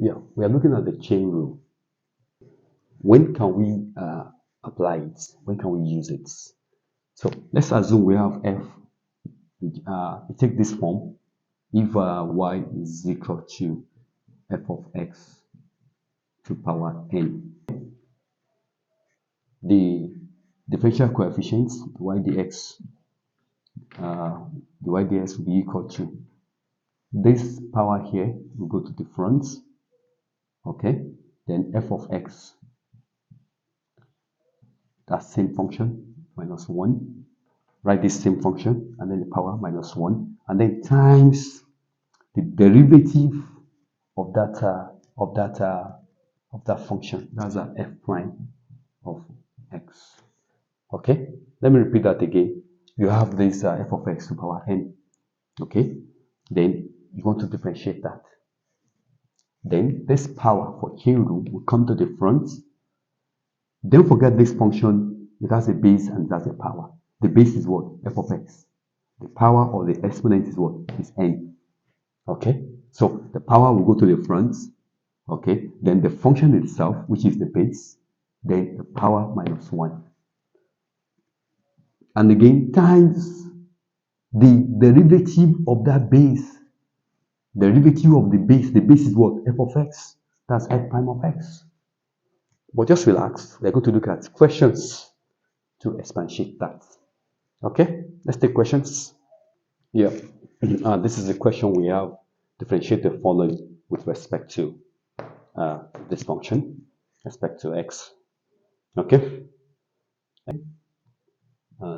Yeah, we are looking at the chain rule. When can we apply it? When can we use it? So let's assume we have f. We take this form. If y is equal to f of x to power n, the differential coefficients y dx, the y dx will be equal to this power here will go to the front, okay? Then f of x, that same function, minus 1. Write this same function, and then the power minus 1, and then times the derivative of that function. That's a f prime of x. Okay, let me repeat that again. You have this f of x to power n. Okay, then you want to differentiate that. Then this power for chain rule will come to the front. Don't forget this function, it has a base and it has a power. The base is what? F of x. The power or the exponent is what? Is n. Okay, so the power will go to the front. Okay, then the function itself, which is the base, then the power minus 1. And again, times the derivative of that base. The derivative of the base is what? F of x. That's f prime of x. But just relax. We're going to look at questions to expatiate that. Okay, let's take questions. Yeah, this is the question we have. Differentiate the following with respect to this function, respect to x. Okay,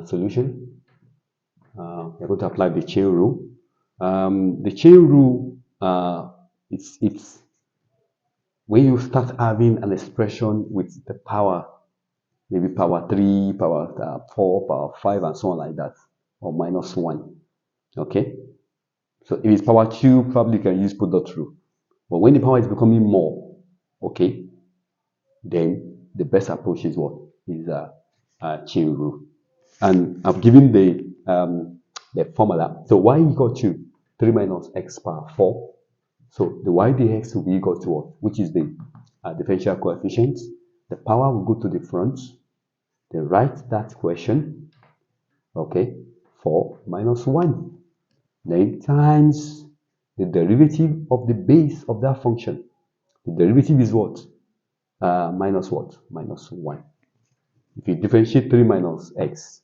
solution. We're going to apply the chain rule. The chain rule, it's when you start having an expression with the power, maybe power 3, power 4, power 5, and so on like that, or minus 1. Okay, so if it's power 2, probably you can use product rule. But when the power is becoming more, okay, then the best approach is what? Is chain rule. And I've given the formula. So y equal to 3 minus x power 4. So the y dx will be equal to what? Which is the differential coefficient. The power will go to the front. Then write that question, okay, 4 minus 1. Then times the derivative of the base of that function. The derivative is what? Minus what? Minus 1. If you differentiate 3 minus x,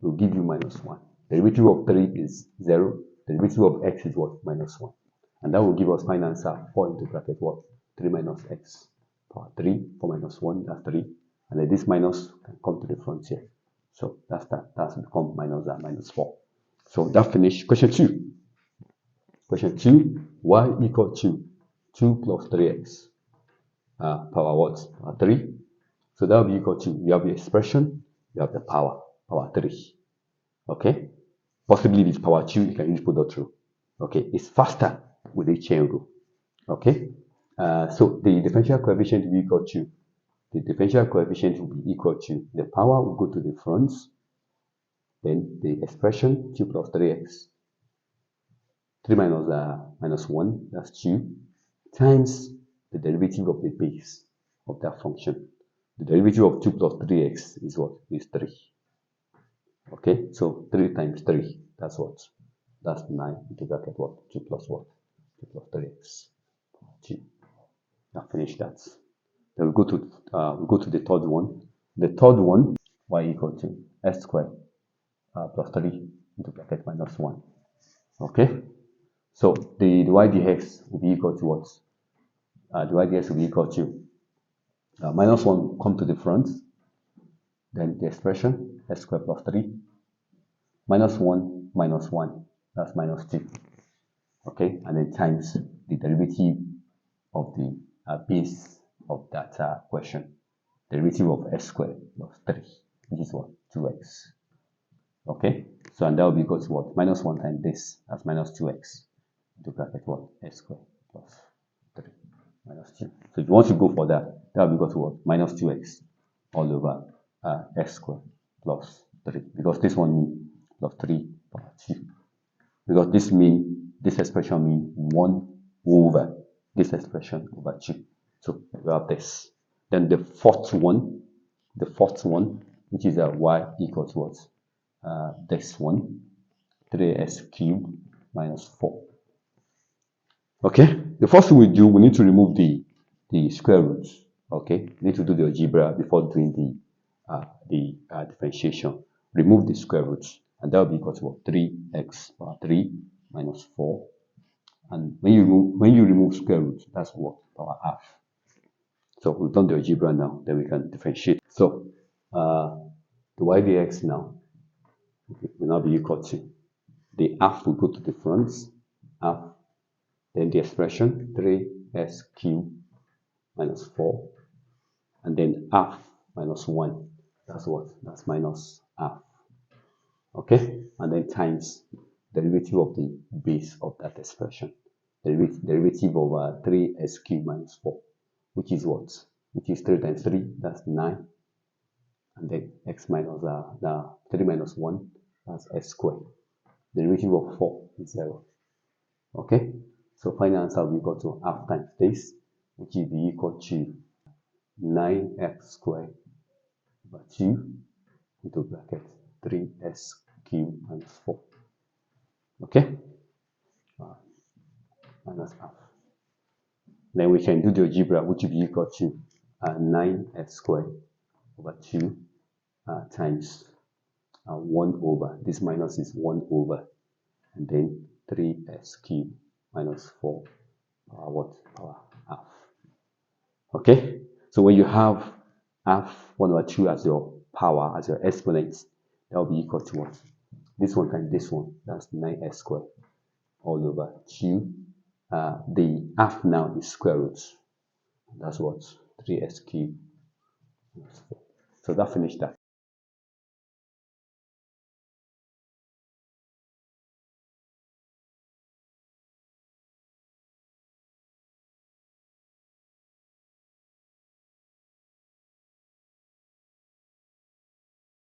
it will give you minus 1. The derivative of 3 is 0. The derivative of x is what? Minus 1. And that will give us final answer 4 into bracket what? 3 minus x power 3. 4 minus 1, that's 3. And then this minus can come to the front here. So that's that. That's become minus 4. So that finished. Question 2. Question 2, y equal to 2 plus 3x power what? Power 3. So that will be equal to, you have the expression, you have the power 3. Okay? Possibly if it's power 2, you can use product rule. Okay? It's faster with the chain rule. Okay? So the differential coefficient will be equal to, the power will go to the front, then the expression 2 plus 3x, 3 minus 1, that's 2, times the derivative of the base of that function. The derivative of 2 plus 3x is what? Is 3. Okay, so 3 times 3, that's what? That's 9 into bracket what? 2 plus what? 2 plus 3x. 2. Now finish that. Then we go to the third one. The third one, y equal to s squared plus 3 into bracket minus 1. Okay, so the y dx will be equal to what? The y dx will be equal to minus 1 come to the front, then the expression s squared plus 3 minus 1 minus 1, that's minus 2. Okay, and then times the derivative of the base of that question, derivative of s squared plus 3, which is what? 2x. Okay, so and that will be equal to what? Minus 1 times this, that's minus 2x into bracket what? S squared plus 3 minus 2. So if you want to go for that, that will be equal to what? Minus 2x all over s squared plus 3, because this one means plus 3 power 2. Because this expression means 1 over this expression over 2. So we have this. Then the fourth one, which is a y equals what? This one, 3x cubed minus 4. Okay, the first thing we do, we need to remove the square roots. Okay, we need to do the algebra before doing the differentiation. Remove the square roots, and that will be equal to what? 3x power 3 minus 4. And when you remove square roots, that's what? Power half. So we've done the algebra now, then we can differentiate. So the y dx now will now be equal to the half will go to the front, half, then the expression 3s cubed minus 4, and then half minus 1. That's what? That's minus half. Okay? And then times the derivative of the base of that expression. Derivative of 3s cubed minus 4, which is what? Which is 3 times 3, that's 9. And then x minus 3 minus 1, that's s squared. The derivative of 4 is 0. Okay? So final answer will be equal to half times this, which will be equal to 9x squared over 2 into bracket 3s cubed minus 4. Okay? Minus half. Then we can do the algebra, which will be equal to 9s squared over 2 times 1 over, this minus is 1 over, and then 3s cubed minus 4 power what? Power half. Okay? So when you have half 1 over 2 as your power, as your exponent, that will be equal to what? This one times this one, that's 9s squared all over 2. The half now is square roots. That's what? 3s cubed minus 4. So that finished that.